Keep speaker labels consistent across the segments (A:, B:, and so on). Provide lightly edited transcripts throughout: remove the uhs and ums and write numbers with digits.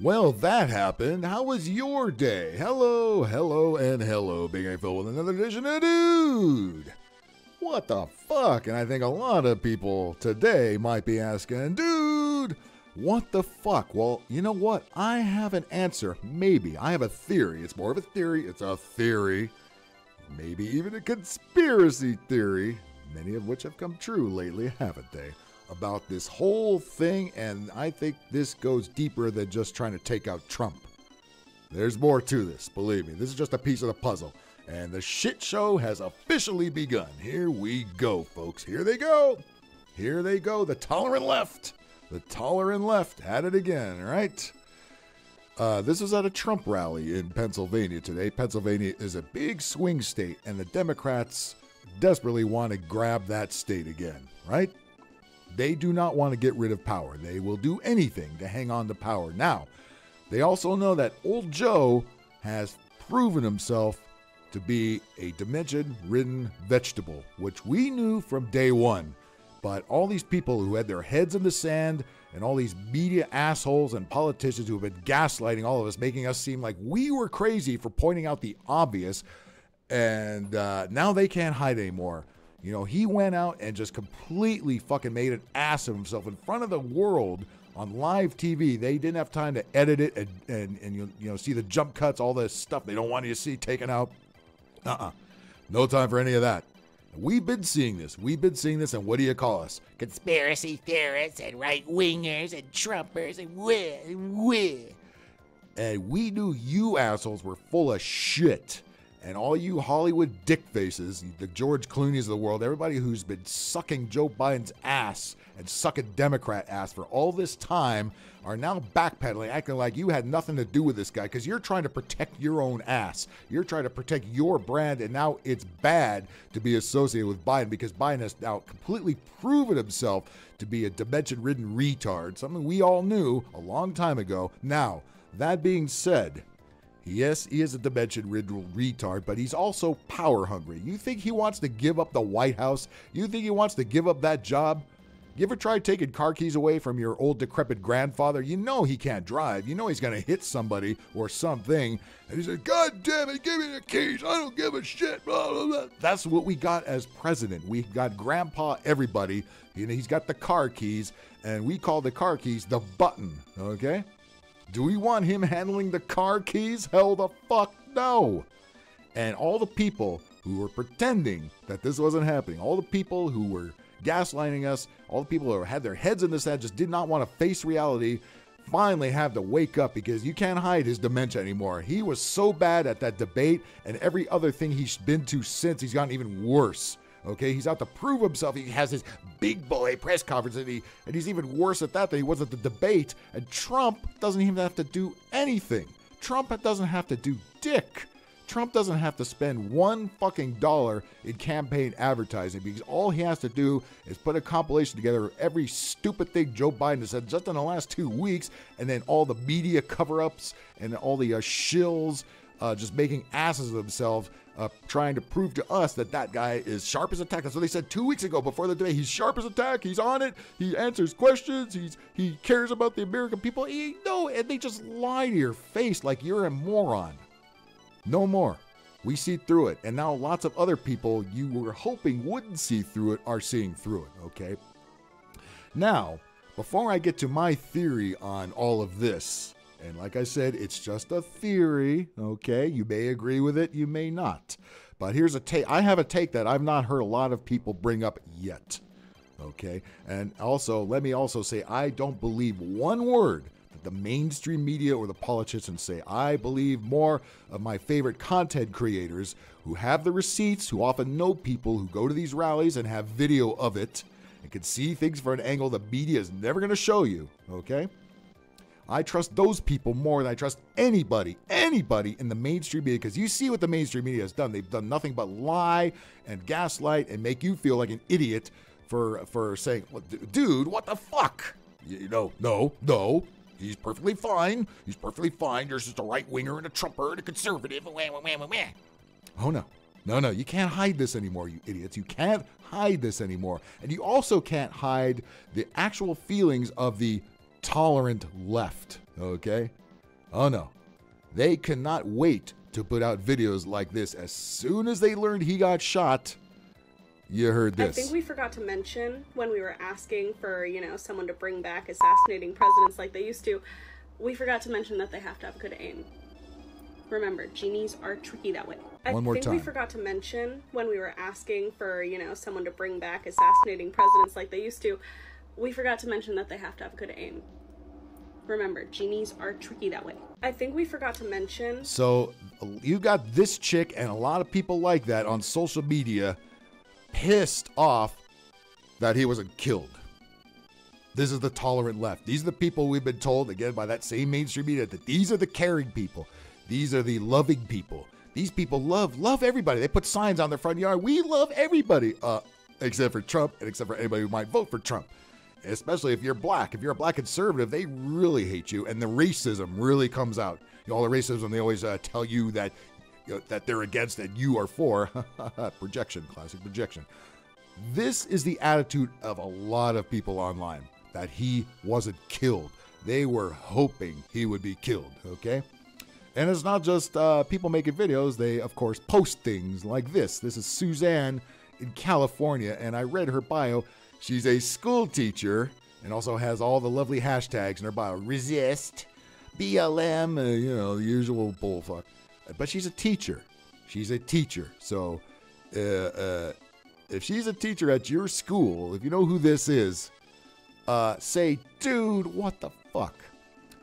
A: Well, that happened. How was your day? Hello, hello, and hello, Big A Phil with another edition of Dude. What the fuck? And I think a lot of people today might be asking, Dude, what the fuck? Well, you know what? I have an answer. Maybe. I have a theory. It's more of a theory. It's a theory. Maybe even a conspiracy theory. Many of which have come true lately, haven't they? About this whole thing, and I think this goes deeper than just trying to take out Trump. There's more to this, believe me. This is just a piece of the puzzle, and the shit show has officially begun. Here we go, folks. Here they go. Here they go. The tolerant left. The tolerant left at it again, right? This was at a Trump rally in Pennsylvania today. Pennsylvania is a big swing state, and the Democrats desperately want to grab that state again, right? They do not want to get rid of power. They will do anything to hang on to power. Now, they also know that old Joe has proven himself to be a dementia-ridden vegetable, which we knew from day one. But all these people who had their heads in the sand and all these media assholes and politicians who have been gaslighting all of us, making us seem like we were crazy for pointing out the obvious, and now they can't hide anymore. You know, he went out and just completely fucking made an ass of himself in front of the world on live TV. They didn't have time to edit it and you know see the jump cuts, all this stuff they don't want you to see taken out. No time for any of that. We've been seeing this, and what do you call us?
B: Conspiracy theorists and right-wingers and Trumpers and wah.
A: And we knew you assholes were full of shit. And all you Hollywood dick faces, the George Clooney's of the world, everybody who's been sucking Joe Biden's ass and sucking Democrat ass for all this time are now backpedaling, acting like you had nothing to do with this guy because you're trying to protect your own ass. You're trying to protect your brand, and now it's bad to be associated with Biden because Biden has now completely proven himself to be a dementia-ridden retard, something we all knew a long time ago. Now, that being said, yes, he is a dementia-ridden retard, but he's also power-hungry. You think he wants to give up the White House? You think he wants to give up that job? You ever tried taking car keys away from your old decrepit grandfather? You know he can't drive. You know he's going to hit somebody or something. And he said, God damn it, give me the keys. I don't give a shit. Blah, blah, blah. That's what we got as president. We got Grandpa everybody. You know, he's got the car keys, and we call the car keys the button, okay? Do we want him handling the car keys? Hell the fuck no. And all the people who were pretending that this wasn't happening, all the people who were gaslighting us, all the people who had their heads in the sand, just did not want to face reality, finally have to wake up because you can't hide his dementia anymore. He was so bad at that debate and every other thing he's been to since, he's gotten even worse. Okay, he's out to prove himself. He has his big boy press conference, and he's even worse at that than he was at the debate. And Trump doesn't even have to do anything. Trump doesn't have to do dick. Trump doesn't have to spend one fucking dollar in campaign advertising because all he has to do is put a compilation together of every stupid thing Joe Biden has said just in the last 2 weeks, and then all the media cover-ups and all the shills just making asses of themselves, trying to prove to us that that guy is sharp as a tack. That's what they said 2 weeks ago before the debate. He's sharp as a tack. He's on it. He answers questions. He cares about the American people. And they just lie to your face like you're a moron. No more. We see through it. And now lots of other people you were hoping wouldn't see through it are seeing through it, okay? Now, before I get to my theory on all of this, and like I said, it's just a theory, okay? You may agree with it, you may not. But here's a take. I have a take that I've not heard a lot of people bring up yet, okay? And also, let me also say, I don't believe one word that the mainstream media or the politicians say. I believe more of my favorite content creators who have the receipts, who often know people who go to these rallies and have video of it and can see things from an angle the media is never going to show you, okay? I trust those people more than I trust anybody in the mainstream media, because you see what the mainstream media has done. They've done nothing but lie and gaslight and make you feel like an idiot for saying, well, dude, what the fuck? No, he's perfectly fine. He's perfectly fine. You're just a right-winger and a Trumper and a conservative. Oh, no, you can't hide this anymore, you idiots. You can't hide this anymore. And you also can't hide the actual feelings of the tolerant left, okay? Oh no. They cannot wait to put out videos like this. As soon as they learned he got shot, you heard this.
C: I think we forgot to mention when we were asking for, someone to bring back assassinating presidents like they used to, we forgot to mention that they have to have good aim. Remember, genies are tricky that way.
A: One more
C: I think
A: time.
C: we forgot to mention when we were asking for, someone to bring back assassinating presidents like they used to, we forgot to mention that they have to have good aim. Remember, genies are tricky that way. I think we forgot to mention.
A: So you got this chick and a lot of people like that on social media pissed off that he wasn't killed. This is the tolerant left. These are the people we've been told, again, by that same mainstream media, that these are the caring people. These are the loving people. These people love everybody. They put signs on their front yard. We love everybody, except for Trump and except for anybody who might vote for Trump. Especially if you're black. If you're a black conservative, they really hate you, and the racism really comes out. All the racism, they always tell you that that they're against and you are for. Projection, classic projection. This is the attitude of a lot of people online, that he wasn't killed. They were hoping he would be killed, okay? And it's not just people making videos. They, of course, post things like this. This is Suzanne in California, and I read her bio. She's a school teacher and also has all the lovely hashtags in her bio. Resist, BLM, the usual bullfuck. But she's a teacher. She's a teacher. So if she's a teacher at your school, if you know who this is, say, dude, what the fuck?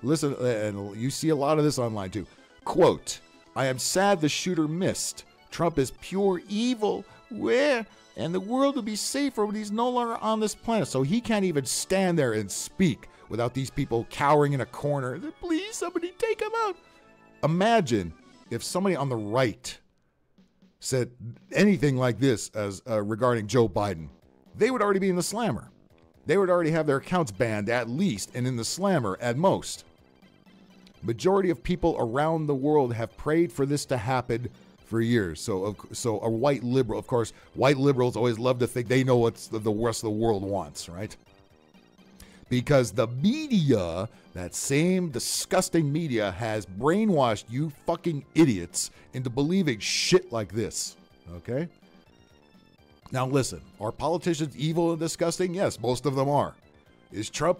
A: Listen, and you see a lot of this online too. Quote, I am sad the shooter missed. Trump is pure evil. Where? And the world will be safer when he's no longer on this planet. So he can't even stand there and speak without these people cowering in a corner. Please, somebody take him out. Imagine if somebody on the right said anything like this as regarding Joe Biden. They would already be in the slammer. They would already have their accounts banned at least, and in the slammer at most. Majority of people around the world have prayed for this to happen for years. So a white liberal, of course, white liberals always love to think they know what the rest of the world wants, right? Because the media, that same disgusting media, has brainwashed you fucking idiots into believing shit like this, okay? Now listen, are politicians evil and disgusting? Yes, most of them are. Is Trump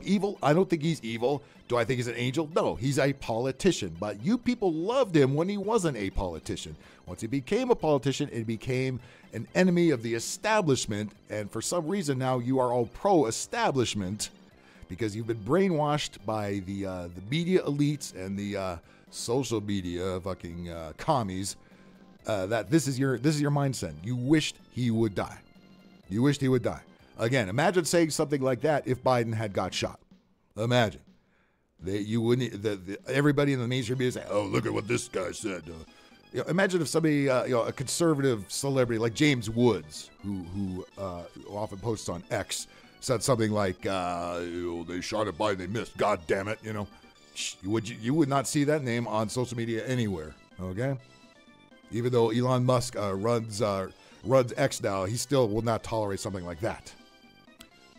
A: evil? I don't think he's evil. Do I think he's an angel? No, he's a politician. But you people loved him when he wasn't a politician. Once he became a politician, it became an enemy of the establishment. And for some reason now you are all pro-establishment because you've been brainwashed by the media elites and the social media fucking commies. That this is your mindset. You wished he would die. You wished he would die. Again, imagine saying something like that if Biden had got shot. Imagine. You wouldn't. Everybody in the mainstream media say, "Oh, look at what this guy said." Imagine if somebody, a conservative celebrity like James Woods, who often posts on X, said something like, "They shot at Biden, they missed. God damn it!" You would not see that name on social media anywhere. Okay. Even though Elon Musk runs X now, he still will not tolerate something like that.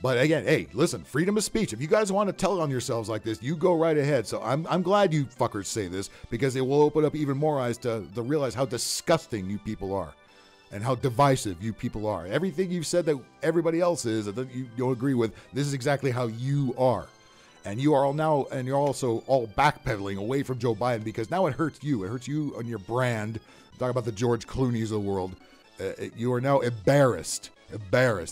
A: But again, hey, listen, freedom of speech. If you guys want to tell on yourselves like this, you go right ahead. So I'm glad you fuckers say this because it will open up even more eyes to realize how disgusting you people are and how divisive you people are. Everything you've said that everybody else is and that you don't agree with, this is exactly how you are. And you are all now, and you're also all backpedaling away from Joe Biden because now it hurts you. It hurts you on your brand. Talk about the George Clooney's of the world. You are now embarrassed,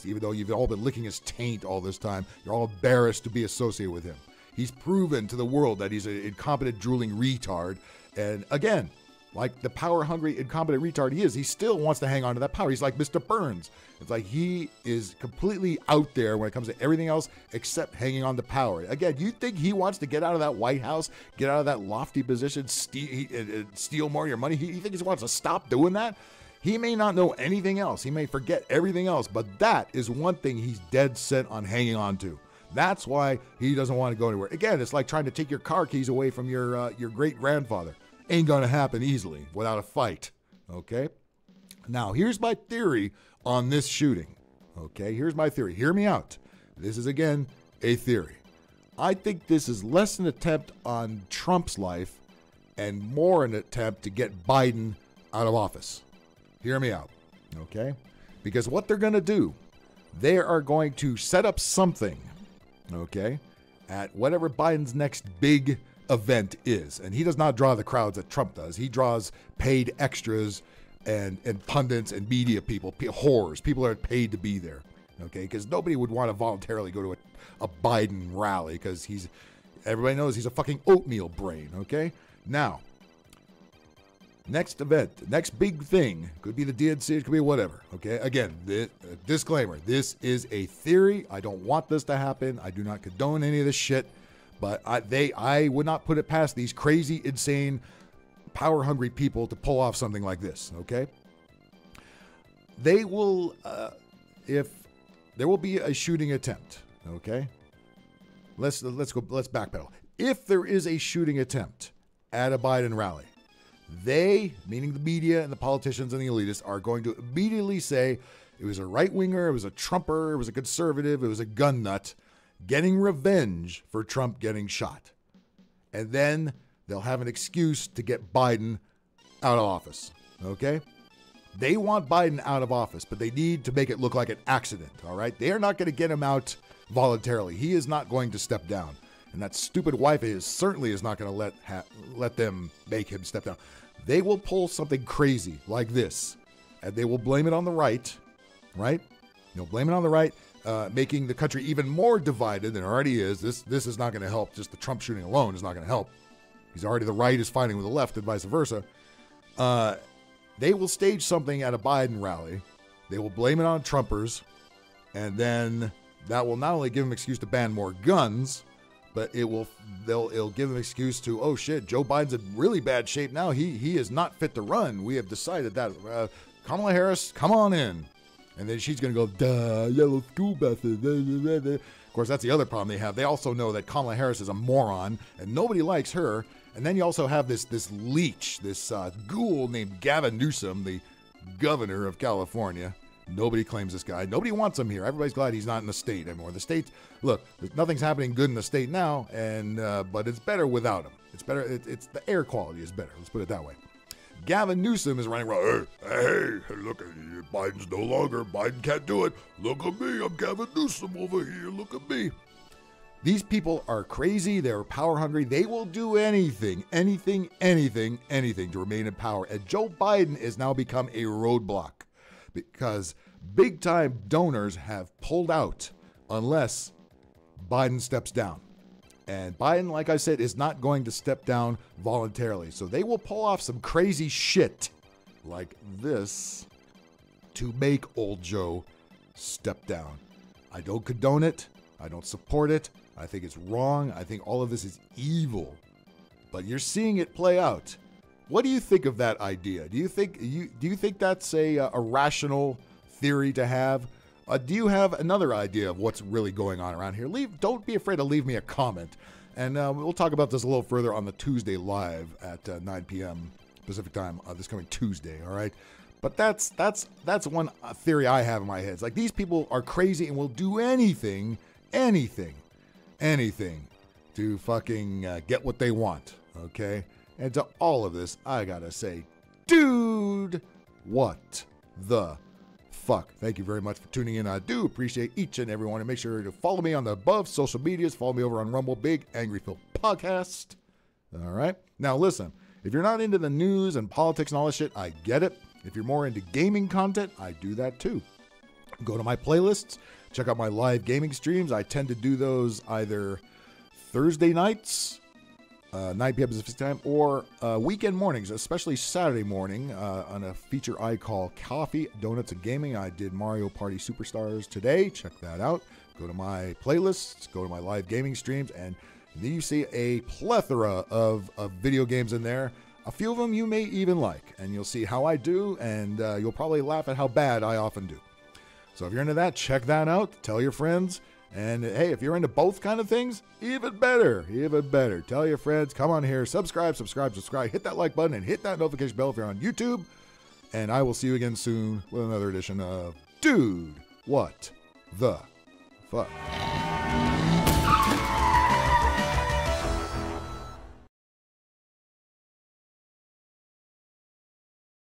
A: even though you've all been licking his taint all this time. You're all embarrassed to be associated with him. He's proven to the world that he's an incompetent, drooling retard. And again, like the power-hungry, incompetent retard he is, he still wants to hang on to that power. He's like Mr. Burns. It's like he is completely out there when it comes to everything else except hanging on to power. Again, you think he wants to get out of that White House, get out of that lofty position, steal more of your money? You think he wants to stop doing that? He may not know anything else. He may forget everything else, but that is one thing he's dead set on hanging on to. That's why he doesn't want to go anywhere. Again, it's like trying to take your car keys away from your great-grandfather. Ain't going to happen easily without a fight, okay? Now, here's my theory on this shooting, okay? Here's my theory. Hear me out. This is, again, a theory. I think this is less an attempt on Trump's life and more an attempt to get Biden out of office. Hear me out, okay? Because what they're going to do, they are going to set up something, okay, at whatever Biden's next big event is. And he does not draw the crowds that Trump does. He draws paid extras and pundits and media people, whores, people that are paid to be there, okay? Because nobody would want to voluntarily go to a Biden rally because everybody knows he's a fucking oatmeal brain, okay? Now, next event, next big thing, could be the DNC, it could be whatever, okay? Again, disclaimer, this is a theory. I don't want this to happen. I do not condone any of this shit, but I would not put it past these crazy, insane, power-hungry people to pull off something like this, okay? They will, if there will be a shooting attempt, okay? Let's backpedal. If there is a shooting attempt at a Biden rally, they, meaning the media and the politicians and the elitists, are going to immediately say it was a right-winger, it was a Trumper, it was a conservative, it was a gun nut getting revenge for Trump getting shot. And then they'll have an excuse to get Biden out of office, okay? They want Biden out of office, but they need to make it look like an accident, all right? They are not going to get him out voluntarily. He is not going to step down. And that stupid wife of his certainly is not going to let them make him step down. They will pull something crazy like this, and they will blame it on the right, right? They'll blame it on the right, making the country even more divided than it already is. This is not going to help. Just the Trump shooting alone is not going to help. He's already, the right is fighting with the left and vice versa. They will stage something at a Biden rally. They will blame it on Trumpers, and then that will not only give them an excuse to ban more guns, but it'll give them an excuse to, oh shit, Joe Biden's in really bad shape now. He is not fit to run. We have decided that. Kamala Harris, come on in. And then she's going to go, duh, yellow school buses. Of course, that's the other problem they have. They also know that Kamala Harris is a moron, and nobody likes her. And then you also have this leech, this ghoul named Gavin Newsom, the governor of California. Nobody claims this guy. Nobody wants him here. Everybody's glad he's not in the state anymore. The state, look, nothing's happening good in the state now, and but it's better without him. It's better. It's the air quality is better. Let's put it that way. Gavin Newsom is running around. Hey, look at you. Biden's no longer. Biden can't do it. Look at me. I'm Gavin Newsom over here. Look at me. These people are crazy. They're power hungry. They will do anything to remain in power. And Joe Biden has now become a roadblock because big time donors have pulled out unless Biden steps down. And Biden, like I said, is not going to step down voluntarily. So they will pull off some crazy shit like this to make old Joe step down. I don't condone it. I don't support it. I think it's wrong. I think all of this is evil. But you're seeing it play out. What do you think of that idea? Do you think that's a rational theory to have? Do you have another idea of what's really going on around here? Don't be afraid to leave me a comment. And we'll talk about this a little further on the Tuesday live at 9 p.m. Pacific time this coming Tuesday, all right? But that's one theory I have in my head. It's like these people are crazy and will do anything to fucking get what they want, okay? And to all of this, I gotta say, dude, what the fuck? Thank you very much for tuning in. I do appreciate each and every one. And make sure to follow me on the above social medias. Follow me over on Rumble, Big Angry Phil Podcast. All right? Now, listen, if you're not into the news and politics and all this shit, I get it. If you're more into gaming content, I do that too. Go to my playlists. Check out my live gaming streams. I tend to do those either Thursday nights, 9 p.m. Pacific time, or weekend mornings, especially Saturday morning, on a feature I call Coffee, Donuts, and Gaming. I did Mario Party Superstars today. Check that out. Go to my playlists, go to my live gaming streams, and then you see a plethora of video games in there. A few of them you may even like, and you'll see how I do, and you'll probably laugh at how bad I often do. So if you're into that, check that out. Tell your friends. And hey, if you're into both kind of things, even better. Tell your friends, come on here, subscribe. Hit that like button and hit that notification bell if you're on YouTube. And I will see you again soon with another edition of Dude, What the Fuck?